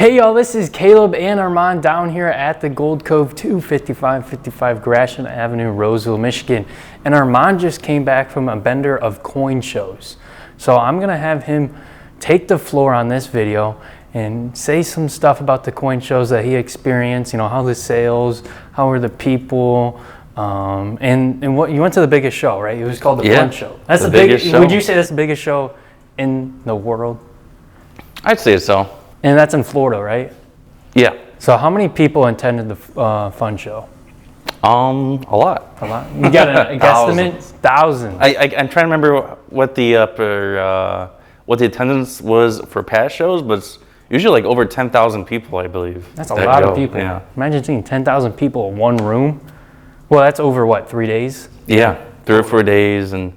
Hey y'all, this is Caleb and Armand down here at the Gold Cove 25555 Gratiot Avenue, Roseville, Michigan. And Armand just came back from a bender of coin shows. So I'm gonna have him take the floor on this video and say some stuff about the coin shows that he experienced, you know, how the sales, how were the people, and what you went to the biggest show, right? It was called the Fun Show. That's the biggest show. Would you say that's the biggest show in the world? I'd say so. And that's in Florida, right? Yeah. So how many people attended the Fun Show? A lot. A lot. You got a guesstimate? Thousands. I'm trying to remember what the attendance was for past shows, but it's usually like over 10,000 people, I believe. That's a lot of people. Yeah. Imagine seeing 10,000 people in one room. Well, that's over what, 3 days? Yeah, 3 or 4 days, and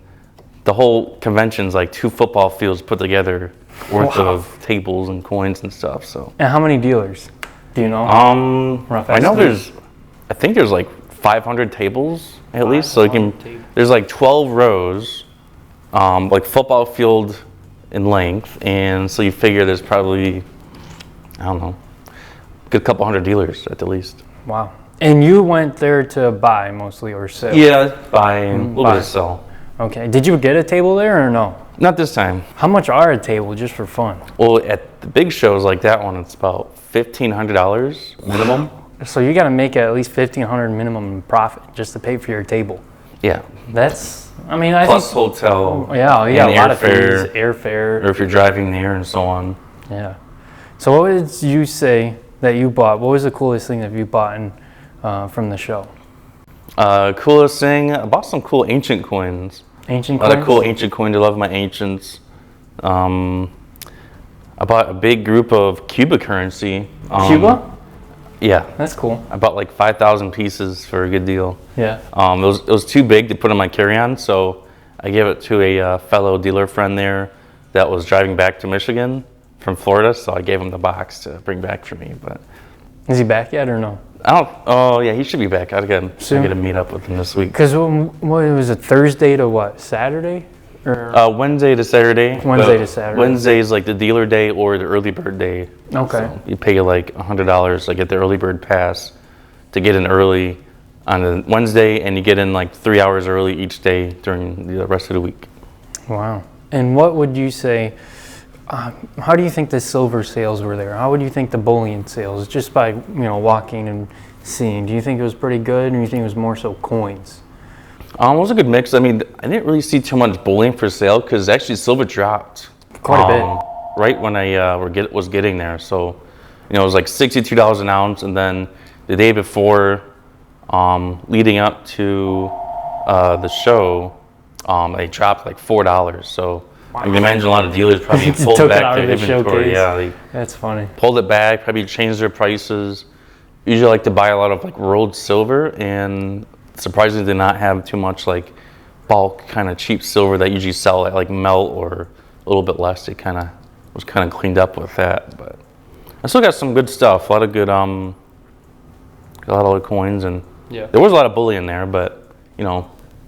the whole convention's like 2 football fields put together worth of tables and coins and stuff. So. And how many dealers? Do you know? Rough I know I think there's like 500 tables at least. So there's like 12 rows, like football field in length, and so you figure there's probably, I don't know, a good couple hundred dealers at the least. Wow. And you went there to buy mostly or sell? Yeah, buy and a little bit of sell. Okay. Did you get a table there or no? Not this time. How much are a table just for fun? Well, at the big shows like that one, it's about $1,500 minimum. So you got to make at least $1,500 minimum profit just to pay for your table. Yeah. That's, I mean, I Plus think. hotel. Yeah, a lot of fees, airfare. Or if you're driving there and so on. Yeah. So what would you say that you bought? What was the coolest thing that you bought from the show? Coolest thing, I bought some cool ancient coins. Ancient coins? A lot of cool ancient coins. I love my ancients. I bought a big group of Cuba currency. Cuba? Yeah. That's cool. I bought like 5,000 pieces for a good deal. Yeah. It was too big to put in my carry-on, so I gave it to a fellow dealer friend there that was driving back to Michigan from Florida, so I gave him the box to bring back for me. But is he back yet or no? Oh yeah, he should be back. I get to meet up with him this week. Because what was it, Thursday to what, Saturday? Or Wednesday to Saturday. Wednesday to Saturday. Wednesday is like the dealer day or the early bird day. Okay. So you pay like $100 to get the early bird pass to get in early on the Wednesday, and you get in like 3 hours early each day during the rest of the week. Wow. And what would you say? How do you think the silver sales were there? How would you think the bullion sales, just by walking and seeing? Do you think it was pretty good, or do you think it was more so coins? It was a good mix. I mean, I didn't really see too much bullion for sale because actually silver dropped quite a bit right when I was getting there. So, it was like $62 an ounce, and then the day before, leading up to the show, they dropped like $4. So. I can imagine a lot of dealers probably pulled back their inventory. Yeah, that's funny. Pulled it back, probably changed their prices. Usually, I like to buy a lot of like rolled silver, and surprisingly, did not have too much like bulk kind of cheap silver that usually sell at like melt or a little bit less. It was kind of cleaned up with that, but I still got some good stuff. A lot of good got a lot of coins, and there was a lot of bullion there, but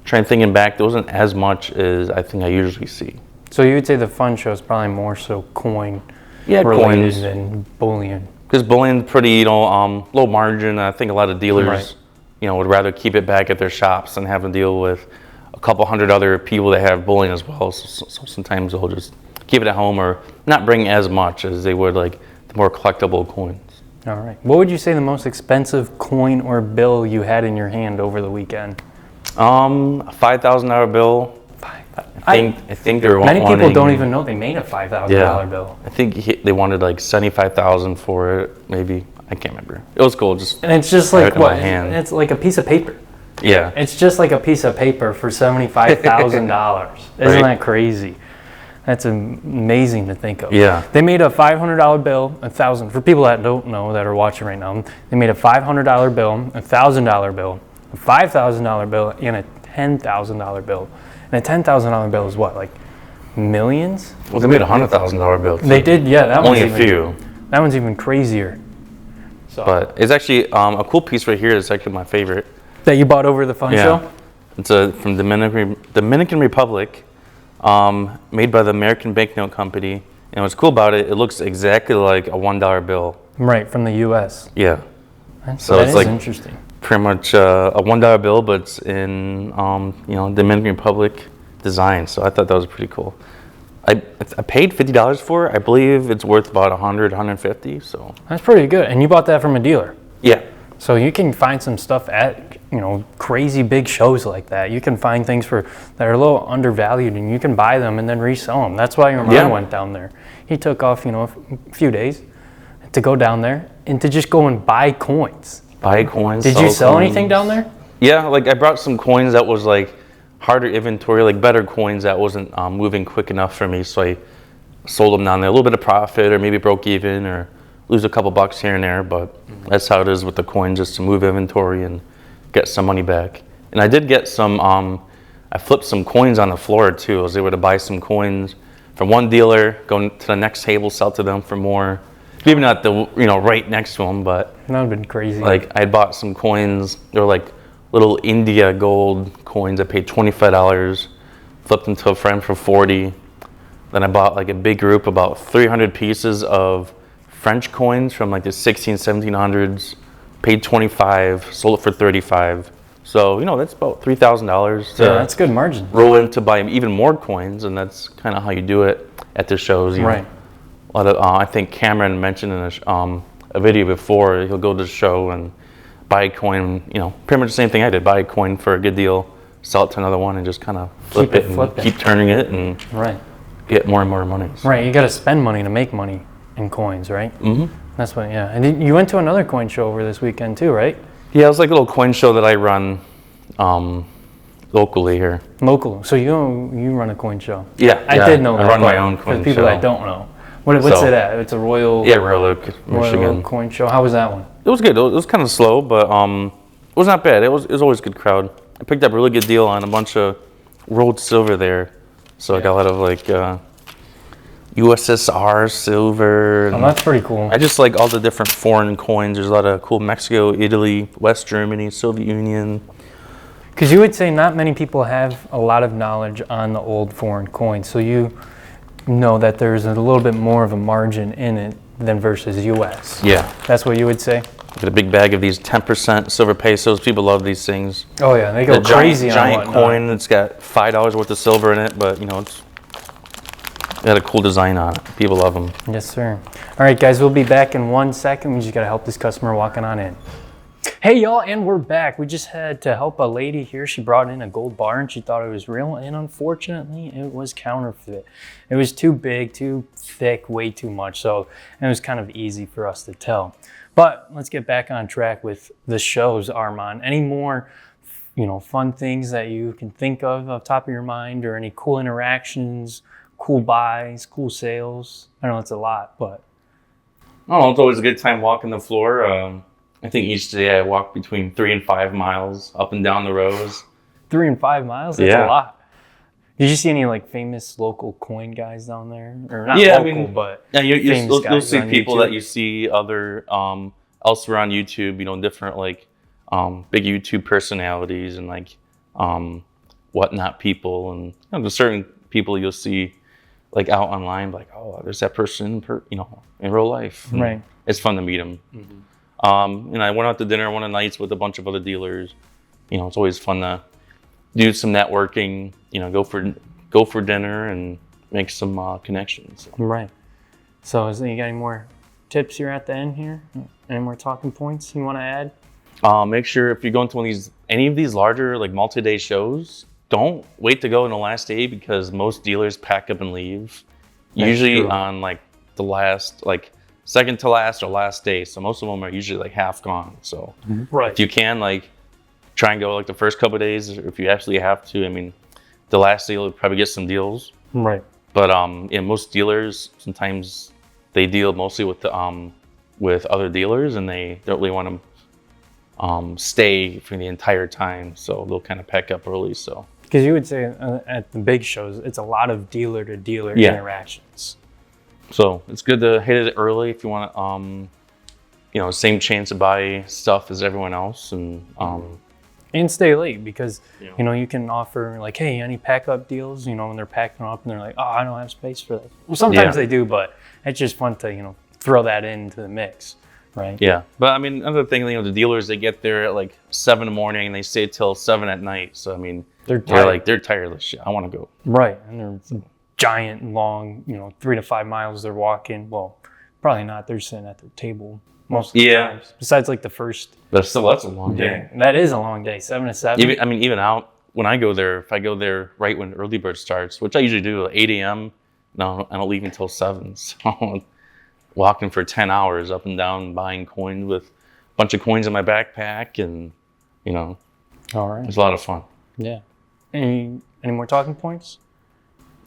thinking back, there wasn't as much as I think I usually see. So you would say the Fun Show is probably more so coin related than bullion. Because bullion's pretty, low margin. I think a lot of dealers, would rather keep it back at their shops than have to deal with a couple hundred other people that have bullion as well. So sometimes they'll just keep it at home or not bring as much as they would like the more collectible coins. All right. What would you say the most expensive coin or bill you had in your hand over the weekend? A $5,000 bill. I think they were many people don't even know they made a $5,000 bill. I think they wanted like $75,000 for it, maybe. I can't remember. It was cool. And it's just like what? It's like a piece of paper. Yeah. It's just like a piece of paper for $75,000. Isn't that crazy? That's amazing to think of. Yeah. They made a $500 bill, $1,000. For people that don't know that are watching right now, they made a $500 bill, a $1,000 bill, a $5,000 bill, and a $10,000 bill. And a $10,000 bill is what, like millions? Well, they made a $100,000 bill too. They did, yeah. That Only a few. That one's even crazier. So. But it's actually a cool piece right here. It's actually my favorite. That you bought over the Fun Show? It's from Dominican Republic, made by the American Banknote Company. And what's cool about it, it looks exactly like a $1 bill. Right, from the U.S. Yeah. So that is like interesting. Pretty much a $1 bill, but it's in Dominican Republic design. So I thought that was pretty cool. I paid $50 for it. I believe it's worth about $100-$150. So that's pretty good. And you bought that from a dealer. Yeah. So you can find some stuff at crazy big shows like that. You can find things that are a little undervalued, and you can buy them and then resell them. That's why your mom went down there. He took off a few days to go down there and to just go and buy coins. Buy coins. Did you sell anything down there? Yeah, like I brought some coins that was like harder inventory, like better coins that wasn't moving quick enough for me. So I sold them down there, a little bit of profit, or maybe broke even, or lose a couple bucks here and there. But that's how it is with the coins, just to move inventory and get some money back. And I did get some. I flipped some coins on the floor too. I was able to buy some coins from one dealer, go to the next table, sell to them for more. Maybe not the right next to them, but that would have been crazy. Like I bought some coins. They were like little India gold coins. I paid $25. Flipped them to a friend for $40. Then I bought like a big group, about 300 pieces of French coins from like the 1700s. Paid $25. Sold it for $35. So that's about $3,000. Yeah, that's good margin. Roll in to buy even more coins, and that's kind of how you do it at the shows. Right. A lot of, I think Cameron mentioned in a video before, he'll go to the show and buy a coin, pretty much the same thing I did, buy a coin for a good deal, sell it to another one, and just kind of flip it and keep turning it and get more and more money. So. Right, you got to spend money to make money in coins, right? Mm-hmm. That's what, yeah. And you went to another coin show over this weekend too, right? Yeah, it was like a little coin show that I run locally here. Local, so you run a coin show? Yeah, I did know that. I run my own coin show. For people that don't know. What's it at? It's a Royal Oak, Michigan coin show. How was that one? It was good. It was kind of slow, but it was not bad. It was always a good crowd. I picked up a really good deal on a bunch of rolled silver there, so I got a lot of like USSR silver. Oh, that's pretty cool. I just like all the different foreign coins. There's a lot of cool Mexico, Italy, West Germany, Soviet Union. Because you would say not many people have a lot of knowledge on the old foreign coins, so you know that there's a little bit more of a margin in it than versus U.S. Yeah. That's what you would say? Got a big bag of these 10% silver pesos. People love these things. Oh yeah, they go crazy on giant coin that's got $5 worth of silver in it, but it's got a cool design on it. People love them. Yes, sir. All right, guys, we'll be back in 1 second. We just got to help this customer walking on in. Hey, y'all, and we're back. We just had to help a lady here. She brought in a gold bar, and she thought it was real, and unfortunately, it was counterfeit. It was too big, too thick, way too much, so it was kind of easy for us to tell. But let's get back on track with the shows, Armand. Any more, fun things that you can think of off the top of your mind, or any cool interactions, cool buys, cool sales? I know it's a lot, but... Oh, it's always a good time walking the floor. I think each day I walk between 3 and 5 miles up and down the rows. 3 and 5 miles? That's a lot. Did you see any famous local coin guys down there? Or not local, but you'll see people YouTube that you see other elsewhere on YouTube. Different big YouTube personalities and whatnot people, and there's certain people you'll see out online, oh, there's that person in real life. And right. It's fun to meet them. Mm-hmm. And I went out to dinner one of the nights with a bunch of other dealers. It's always fun to do some networking. Go for dinner and make some connections. Right. So, you got any more tips here at the end here? Any more talking points you want to add? Make sure if you're going to any of these larger multi-day shows, don't wait to go on the last day, because most dealers pack up and leave. That's usually true. On the last second to last or last day, so most of them are usually half gone. So if you can try and go the first couple of days, if you absolutely have to. The last day you'll probably get some deals, right? But most dealers sometimes they deal mostly with other dealers, and they don't really want to stay for the entire time, so they'll kind of pack up early. So because you would say at the big shows, it's a lot of dealer to dealer interactions. So it's good to hit it early if you want to, same chance to buy stuff as everyone else, and stay late, because you can offer hey, any pack up deals, when they're packing up and they're like, oh, I don't have space for that. Well, sometimes they do, but it's just fun to throw that into the mix. right? Yeah, but I mean, another thing, the dealers, they get there at like 7 in the morning and they stay till 7 at night. So I mean, They're tired. they're tired of shit. I want to go. Right, and they're giant and long, 3 to 5 miles they're walking. Well, probably not. They're sitting at their table most of the times. Besides like the first. But still, that's a long day. That is a long day, 7 to 7. Even out, when I go there, if I go there right when early bird starts, which I usually do at 8 a.m., no, I don't leave until 7. So walking for 10 hours up and down, buying coins with a bunch of coins in my backpack, and, All right. it's a lot of fun. Yeah. Any more talking points?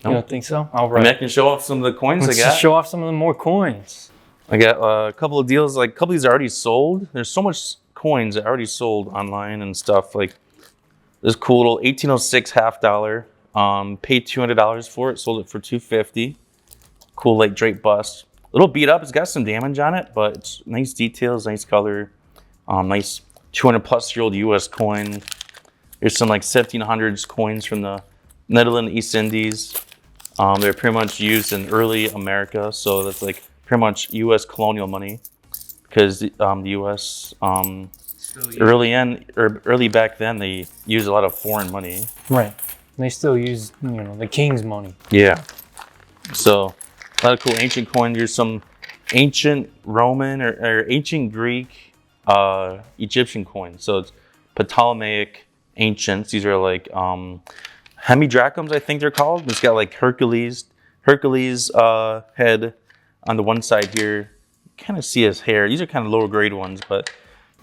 No. You don't think so? All right. I can show off some of the coins Let's I got. just show off some of the more coins. I got a couple of deals, like a couple of these are already sold. There's so much coins that are already sold online and stuff. Like this cool little 1806 half dollar. Paid $200 for it, sold it for $250. Cool like drape bust. A little beat up, it's got some damage on it, but it's nice details, nice color. Nice 200+ year old US coin. There's some like 1700s coins from the Netherlands East Indies. They're pretty much used in early America, so that's like pretty much US colonial money, because the US early back then they used a lot of foreign money. Right. They still use, the king's money. Yeah. So a lot of cool ancient coins. There's some ancient Roman or ancient Greek, Egyptian coins. So it's Ptolemaic ancients. These are like hemidrachms, I think they're called. It's got like Hercules head on the one side here. You kind of see his hair. These are kind of lower grade ones, but.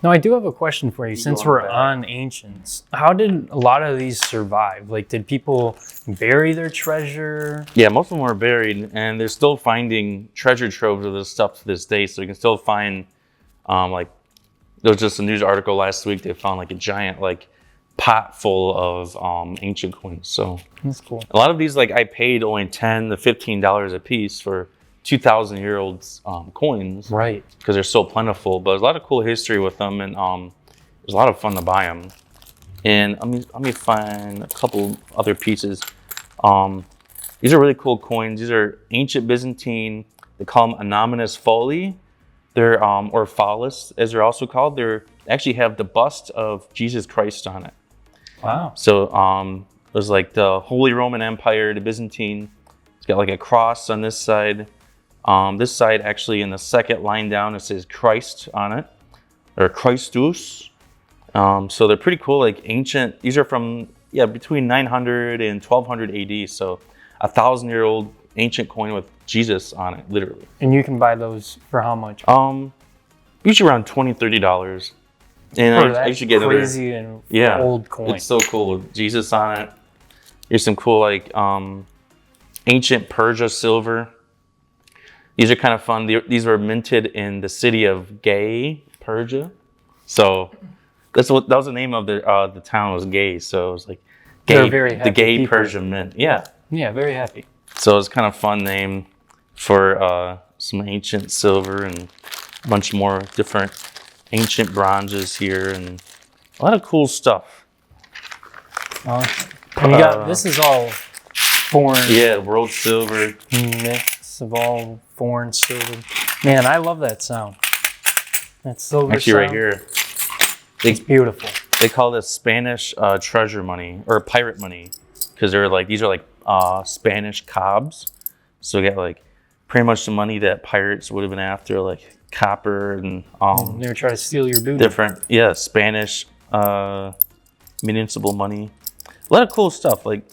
Now, I do have a question for you. Since we're on ancients, how did a lot of these survive? Like, did people bury their treasure? Yeah, most of them are buried, and they're still finding treasure troves of this stuff to this day. So you can still find, like, there was just a news article last week. They found like a giant like pot full of ancient coins. So that's cool. A lot of these, like, I paid only $10 to $15 a piece for 2,000-year-old coins, right? Because they're so plentiful. But there's a lot of cool history with them, and there's a lot of fun to buy them. And let me find a couple other pieces. These are really cool coins. These are ancient Byzantine. They call them anonymous folii. They're or phallus, as they're also called. They actually have the bust of Jesus Christ on it. Wow. So it was like the Holy Roman Empire, the Byzantine. It's got like a cross on this side. This side, actually, in the second line down, it says Christ on it, or Christus. So they're pretty cool, like ancient. These are from, between 900 and 1200 AD. So 1,000-year-old ancient coin with Jesus on it, literally. And you can buy those for how much? Usually around $20, $30. And I should get crazy and old coin. It's so cool with Jesus on it. Here's some cool, like, ancient Persia silver. These are kind of fun. These were minted in the city of Gay, Persia. So that was the name of the town, was Gay. So it was like Gay, the Gay people. Persian mint. Yeah. Yeah, very happy. So it's kind of fun name for some ancient silver and a bunch more different ancient bronzes here, and a lot of cool stuff. And you got, this is all foreign. Yeah, world silver. Mix of all foreign silver. Man, I love that sound. That silver actually sound. Right here. It's beautiful. They call this Spanish treasure money, or pirate money, because these are like Spanish cobs. So we got like pretty much the money that pirates would have been after, like copper and they were trying to steal your booty. Different, Spanish municipal money. A lot of cool stuff. Like,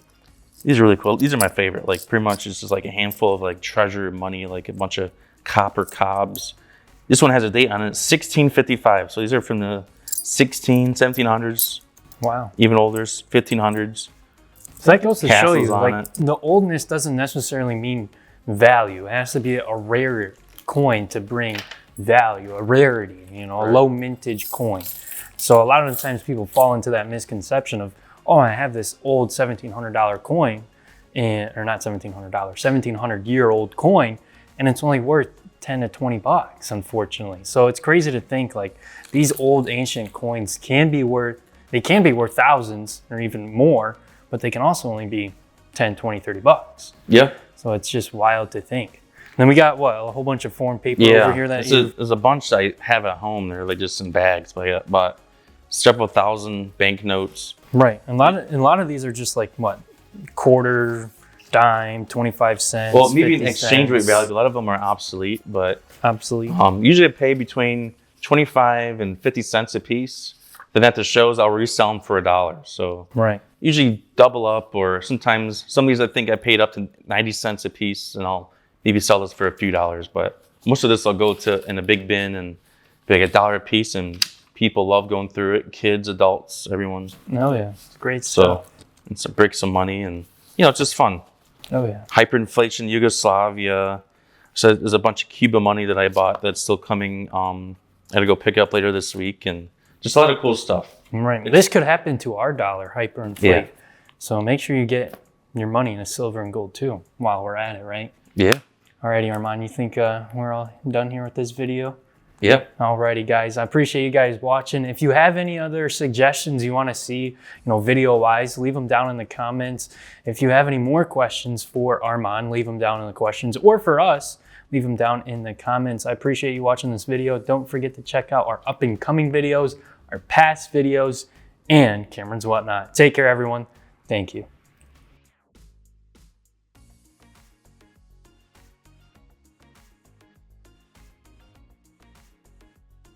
these are really cool. These are my favorite. Like, pretty much it's just like a handful of like treasure money, like a bunch of copper cobs. This one has a date on it, 1655. So these are from the 1700s. Wow. Even older, 1500s. So that goes to show you, like, the oldness doesn't necessarily mean value. It has to be a rare coin to bring value, a rarity, a low mintage coin. So a lot of the times people fall into that misconception of, oh, I have this old $1,700 coin, or not $1,700, 1,700-year-old coin, and it's only worth 10 to 20 bucks, unfortunately. So it's crazy to think like these old ancient coins can be worth thousands or even more, but they can also only be 10, 20, 30 bucks. Yeah. So it's just wild to think. Then we got what, a whole bunch of foreign paper over here that there's a bunch I have at home. They're like just in bags, but I bought several thousand banknotes. Right, and a lot of these are just like what, quarter, dime, 25 cents. Well, maybe in 50 exchange rate cents. value, a lot of them are obsolete, but Obsolete. usually I pay between 25 and 50 cents a piece. Then at the shows, I'll resell them for $1. So Right. usually double up, or sometimes some of these I think I paid up to 90 cents a piece, and I'll maybe sell this for a few dollars. But most of this I'll go to in a big bin and be like $1 a piece, and people love going through it. Kids, adults, everyone. Oh yeah, it's great So stuff. it's a break some money, and it's just fun. Oh yeah. Hyperinflation, Yugoslavia. So there's a bunch of Cuba money that I bought that's still coming. I had to go pick up later this week, and just a lot of cool stuff. Right. This could happen to our dollar, hyperinflate. Yeah. So make sure you get your money in a silver and gold too while we're at it, right? Yeah. Alrighty, Armand, you think we're all done here with this video? Yeah. Alrighty, guys. I appreciate you guys watching. If you have any other suggestions you want to see, video-wise, leave them down in the comments. If you have any more questions for Armand, leave them down in the questions. Or for us, leave them down in the comments. I appreciate you watching this video. Don't forget to check out our up-and-coming videos, our past videos, and Cameron's Whatnot. Take care, everyone. Thank you.